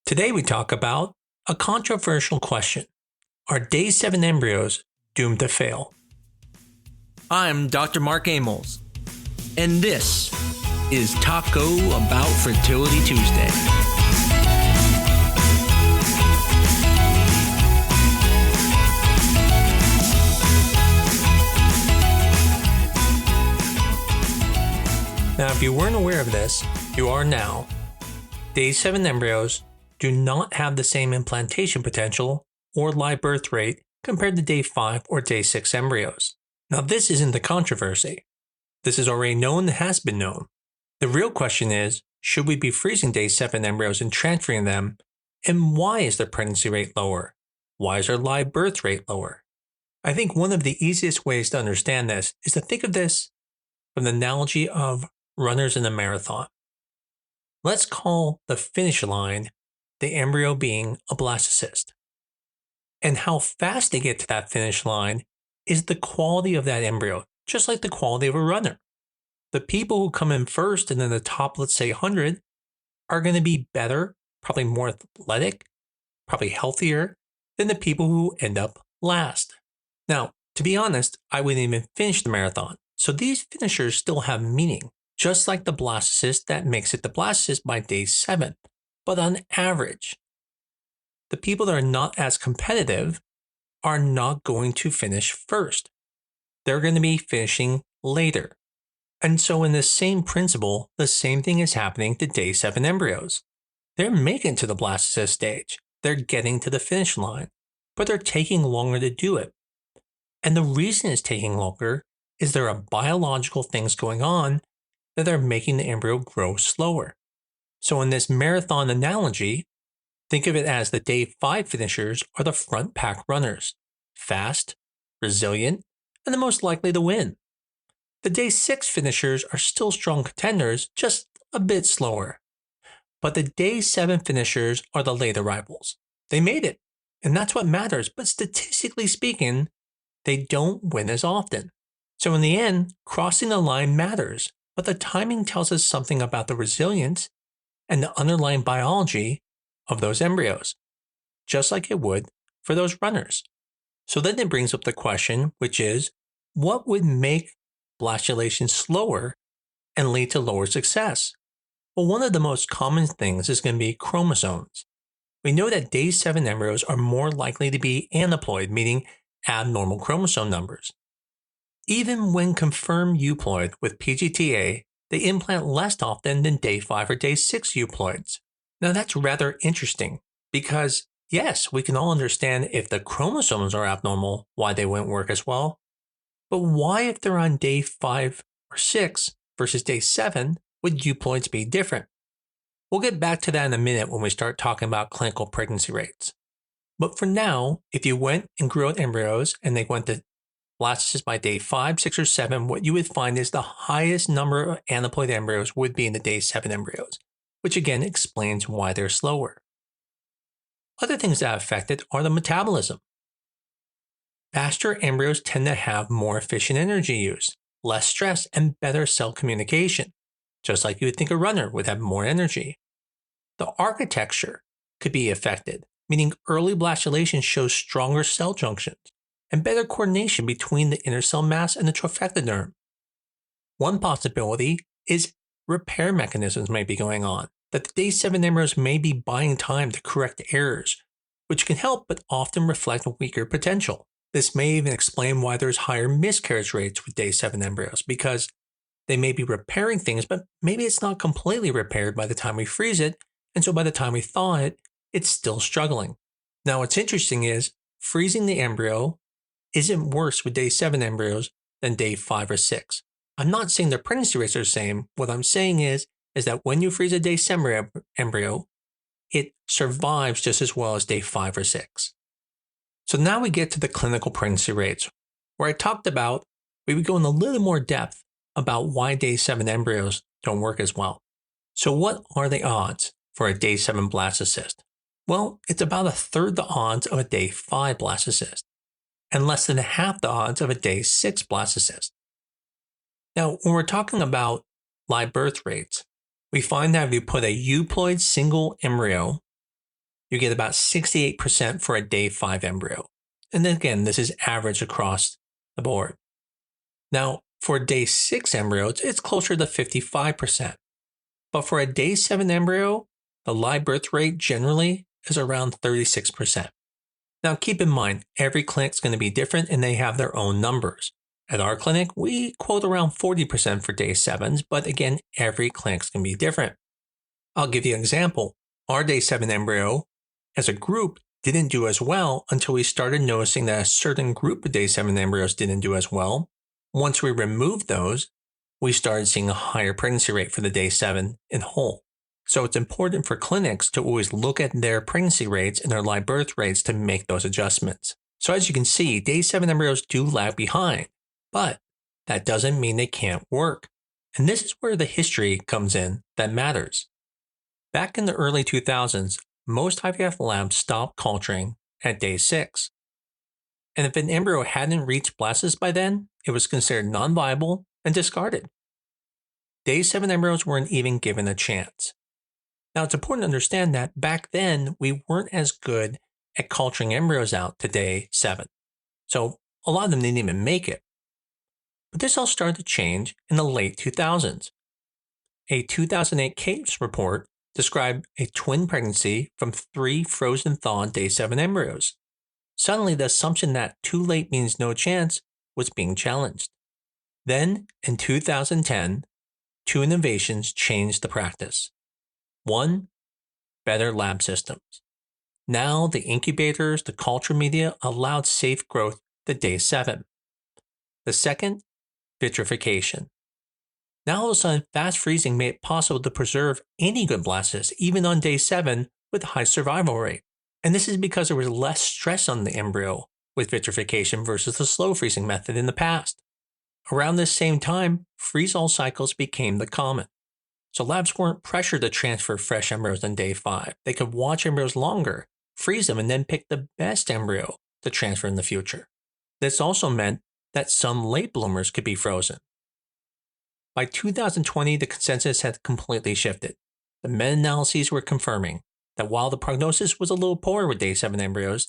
Today we talk about a controversial question. Are Day-7 embryos doomed to fail? I'm Dr. Mark Amols, and this is Taco Bout Fertility Tuesday. Now, if you weren't aware of this, you are now. Day-7 embryos do not have the same implantation potential or live birth rate compared to Day-5 or Day-6 embryos. Now, this isn't the controversy. This is already known and has been known. The real question is, should we be freezing Day-7 embryos and transferring them? And why is their pregnancy rate lower? Why is their live birth rate lower? I think one of the easiest ways to understand this is to think of this from the analogy of runners in a marathon. Let's call the finish line the embryo being a blastocyst. And how fast they get to that finish line is the quality of that embryo, just like the quality of a runner. The people who come in first and then the top, let's say 100, are going to be better, probably more athletic, probably healthier than the people who end up last. Now, to be honest, I wouldn't even finish the marathon. So these finishers still have meaning, just like the blastocyst that makes it the blastocyst by Day-7. But on average, the people that are not as competitive are not going to finish first. They're going to be finishing later. And so in the same principle, the same thing is happening to Day-7 embryos. They're making it to the blastocyst stage. They're getting to the finish line, but they're taking longer to do it. And the reason it's taking longer is there are biological things going on that are making the embryo grow slower. So in this marathon analogy, think of it as the Day-5 finishers are the front pack runners, fast, resilient, and the most likely to win. The Day-6 finishers are still strong contenders, just a bit slower. But the Day-7 finishers are the late arrivals. They made it, and that's what matters, but statistically speaking, they don't win as often. So in the end, crossing the line matters, but the timing tells us something about the resilience and the underlying biology of those embryos, just like it would for those runners. So then it brings up the question, which is, what would make blastulation slower and lead to lower success? Well, one of the most common things is going to be chromosomes. We know that Day-7 embryos are more likely to be aneuploid, meaning abnormal chromosome numbers. Even when confirmed euploid with PGT-A, they implant less often than Day-5 or Day-6 euploids. Now that's rather interesting because, yes, we can all understand if the chromosomes are abnormal, why they wouldn't work as well. But why, if they're on Day-5 or 6 versus Day-7, would euploids be different? We'll get back to that in a minute when we start talking about clinical pregnancy rates. But for now, if you went and grew out embryos and they went to blastocyst by Day-5, 6, or 7, what you would find is the highest number of aneuploid embryos would be in the Day-7 embryos, which again explains why they're slower. Other things that affect it are the metabolism. Faster embryos tend to have more efficient energy use, less stress, and better cell communication, just like you would think a runner would have more energy. The architecture could be affected, meaning early blastulation shows stronger cell junctions and better coordination between the inner cell mass and the trophectoderm. One possibility is repair mechanisms may be going on, that the Day-7 embryos may be buying time to correct errors, which can help but often reflect weaker potential. This may even explain why there's higher miscarriage rates with Day-7 embryos, because they may be repairing things, but maybe it's not completely repaired by the time we freeze it, and so by the time we thaw it, it's still struggling. Now what's interesting is, freezing the embryo isn't worse with Day-7 embryos than Day-5 or 6. I'm not saying their pregnancy rates are the same. What I'm saying is that when you freeze a Day-7 embryo, it survives just as well as Day-5 or 6. So now we get to the clinical pregnancy rates, where I talked about, we would go in a little more depth about why Day-7 embryos don't work as well. So what are the odds for a Day-7 blastocyst? Well, it's about a third the odds of a Day-5 blastocyst, and less than half the odds of a Day-6 blastocyst. Now, when we're talking about live birth rates, we find that if you put a euploid single embryo you get about 68% for a day 5 embryo. And then again, this is average across the board. Now, for a day 6 embryo, it's closer to 55%. But for a day 7 embryo, the live birth rate generally is around 36%. Now, keep in mind, every clinic's going to be different and they have their own numbers. At our clinic, we quote around 40% for day 7s, but again, every clinic's going to be different. I'll give you an example. Our day 7 embryo, as a group, didn't do as well until we started noticing that a certain group of day 7 embryos didn't do as well. Once we removed those, we started seeing a higher pregnancy rate for the day 7 in whole. So it's important for clinics to always look at their pregnancy rates and their live birth rates to make those adjustments. So as you can see, day 7 embryos do lag behind, but that doesn't mean they can't work. And this is where the history comes in that matters. Back in the early 2000s, most IVF labs stopped culturing at day 6. And if an embryo hadn't reached blastocyst by then, it was considered non-viable and discarded. Day 7 embryos weren't even given a chance. Now, it's important to understand that back then, we weren't as good at culturing embryos out to day 7. So a lot of them didn't even make it. But this all started to change in the late 2000s. A 2008 case report described a twin pregnancy from 3 frozen thawed day 7 embryos. Suddenly, the assumption that too late means no chance was being challenged. Then, in 2010, 2 innovations changed the practice. 1, better lab systems. Now, the incubators, the culture media allowed safe growth to day 7. The second, vitrification. Now, all of a sudden, fast freezing made it possible to preserve any good blastocysts, even on day 7, with high survival rate. And this is because there was less stress on the embryo with vitrification versus the slow freezing method in the past. Around this same time, freeze-all cycles became the common. So labs weren't pressured to transfer fresh embryos on day 5. They could watch embryos longer, freeze them, and then pick the best embryo to transfer in the future. This also meant that some late bloomers could be frozen. By 2020, the consensus had completely shifted. The meta-analyses were confirming that while the prognosis was a little poor with day 7 embryos,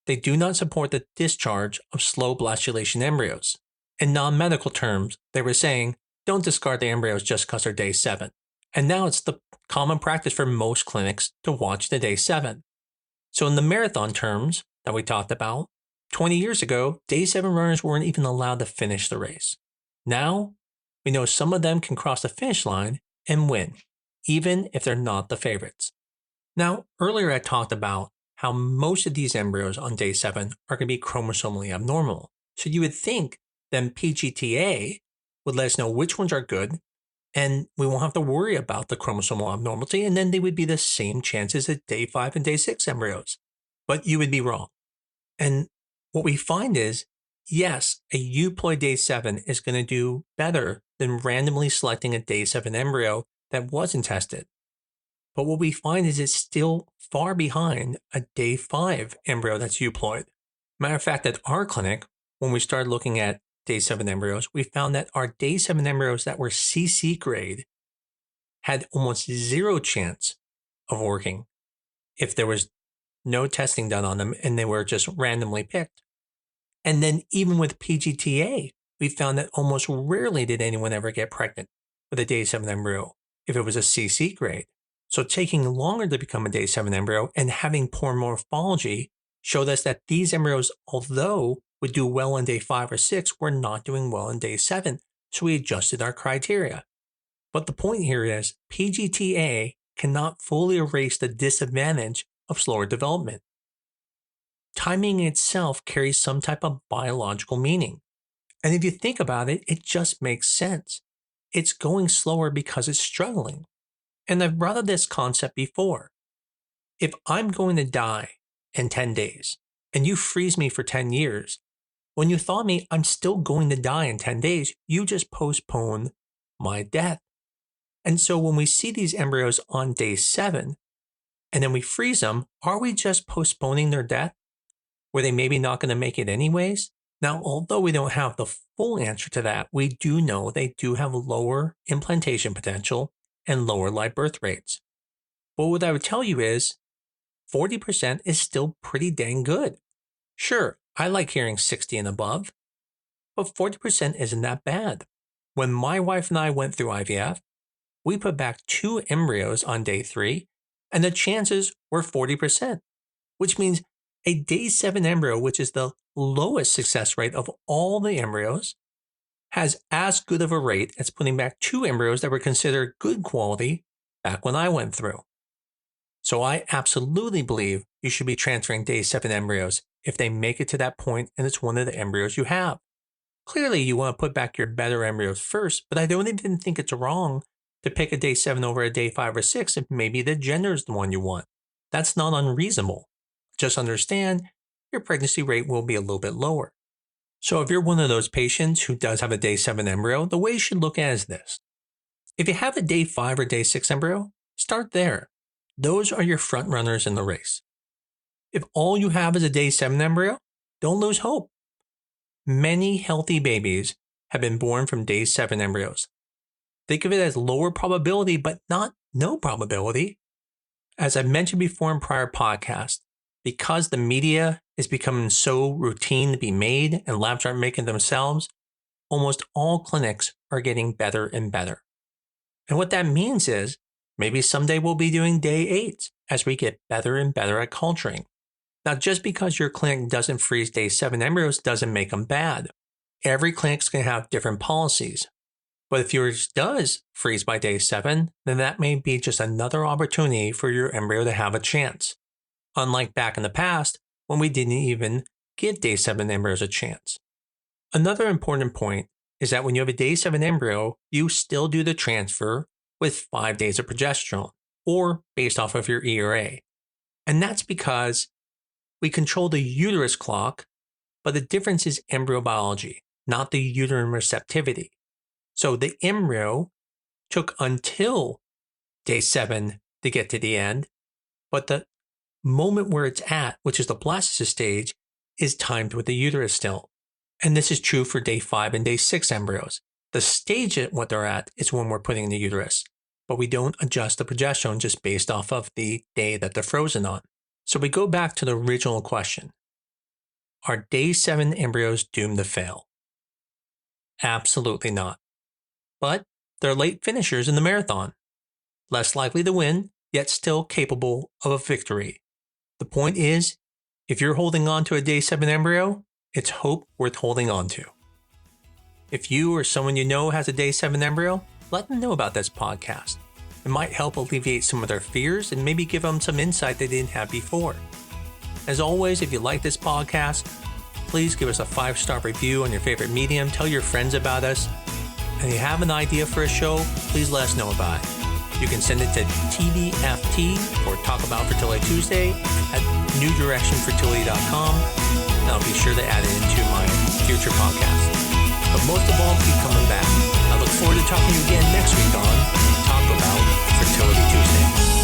they do not support the discharge of slow blastulation embryos. In non-medical terms, they were saying, don't discard the embryos just because they're day 7. And now it's the common practice for most clinics to watch the day 7. So in the marathon terms that we talked about, 20 years ago, day 7 runners weren't even allowed to finish the race. Now, we know some of them can cross the finish line and win, even if they're not the favorites. Now, earlier I talked about how most of these embryos on day 7 are going to be chromosomally abnormal. So you would think then PGT-A would let us know which ones are good, and we won't have to worry about the chromosomal abnormality, and then they would be the same chances as day 5 and day 6 embryos. But you would be wrong. And what we find is, yes, a euploid day 7 is going to do better than randomly selecting a day 7 embryo that wasn't tested. But what we find is it's still far behind a day 5 embryo that's euploid. Matter of fact, at our clinic, when we started looking at day 7 embryos, we found that our day 7 embryos that were CC grade had almost zero chance of working if there was no testing done on them and they were just randomly picked. And then even with PGT-A, we found that almost rarely did anyone ever get pregnant with a day 7 embryo if it was a CC grade. So taking longer to become a day 7 embryo and having poor morphology showed us that these embryos, although would do well on day 5 or 6, were not doing well on day 7. So we adjusted our criteria. But the point here is PGT-A cannot fully erase the disadvantage of slower development. Timing itself carries some type of biological meaning. And if you think about it, it just makes sense. It's going slower because it's struggling. And I've brought up this concept before. If I'm going to die in 10 days and you freeze me for 10 years, when you thaw me, I'm still going to die in 10 days. You just postpone my death. And so when we see these embryos on day 7 and then we freeze them, are we just postponing their death? Were they maybe not going to make it anyways? Now, although we don't have the full answer to that, we do know they do have lower implantation potential and lower live birth rates. But what I would tell you is, 40% is still pretty dang good. Sure, I like hearing 60 and above, but 40% isn't that bad. When my wife and I went through IVF, we put back 2 embryos on day 3, and the chances were 40%, which means a day 7 embryo, which is the lowest success rate of all the embryos, has as good of a rate as putting back 2 embryos that were considered good quality back when I went through. So I absolutely believe you should be transferring day 7 embryos if they make it to that point and it's one of the embryos you have. Clearly, you want to put back your better embryos first, but I don't even think it's wrong to pick a day 7 over a day 5 or 6 if maybe the gender is the one you want. That's not unreasonable. Just understand your pregnancy rate will be a little bit lower. So if you're one of those patients who does have a day 7 embryo, the way you should look at it is this. If you have a day 5 or day 6 embryo, start there. Those are your front runners in the race. If all you have is a day 7 embryo, don't lose hope. Many healthy babies have been born from day 7 embryos. Think of it as lower probability, but not no probability. As I mentioned before in prior podcasts, because the media is becoming so routine to be made and labs aren't making themselves, almost all clinics are getting better and better. And what that means is maybe someday we'll be doing day 8s as we get better and better at culturing. Now, just because your clinic doesn't freeze day 7 embryos doesn't make them bad. Every clinic's going to have different policies. But if yours does freeze by day 7, then that may be just another opportunity for your embryo to have a chance. Unlike back in the past, when we didn't even give day 7 embryos a chance. Another important point is that when you have a day 7 embryo, you still do the transfer with 5 days of progesterone, or based off of your ERA. And that's because we control the uterus clock, but the difference is embryo biology, not the uterine receptivity. So the embryo took until day 7 to get to the end, but the moment where it's at, which is the blastocyst stage, is timed with the uterus still. And this is true for day 5 and day 6 embryos. The stage at what they're at is when we're putting in the uterus, but we don't adjust the progesterone just based off of the day that they're frozen on. So we go back to the original question. Are day 7 embryos doomed to fail? Absolutely not. But they're late finishers in the marathon. Less likely to win, yet still capable of a victory. The point is, if you're holding on to a day 7 embryo, it's hope worth holding on to. If you or someone you know has a day 7 embryo, let them know about this podcast. It might help alleviate some of their fears and maybe give them some insight they didn't have before. As always, if you like this podcast, please give us a 5-star review on your favorite medium. Tell your friends about us. And if you have an idea for a show, please let us know about it. You can send it to TBFT or Taco Bout Fertility Tuesday at newdirectionfertility.com. And I'll be sure to add it into my future podcast. But most of all, keep coming back. I look forward to talking to you again next week on Taco Bout Fertility Tuesday.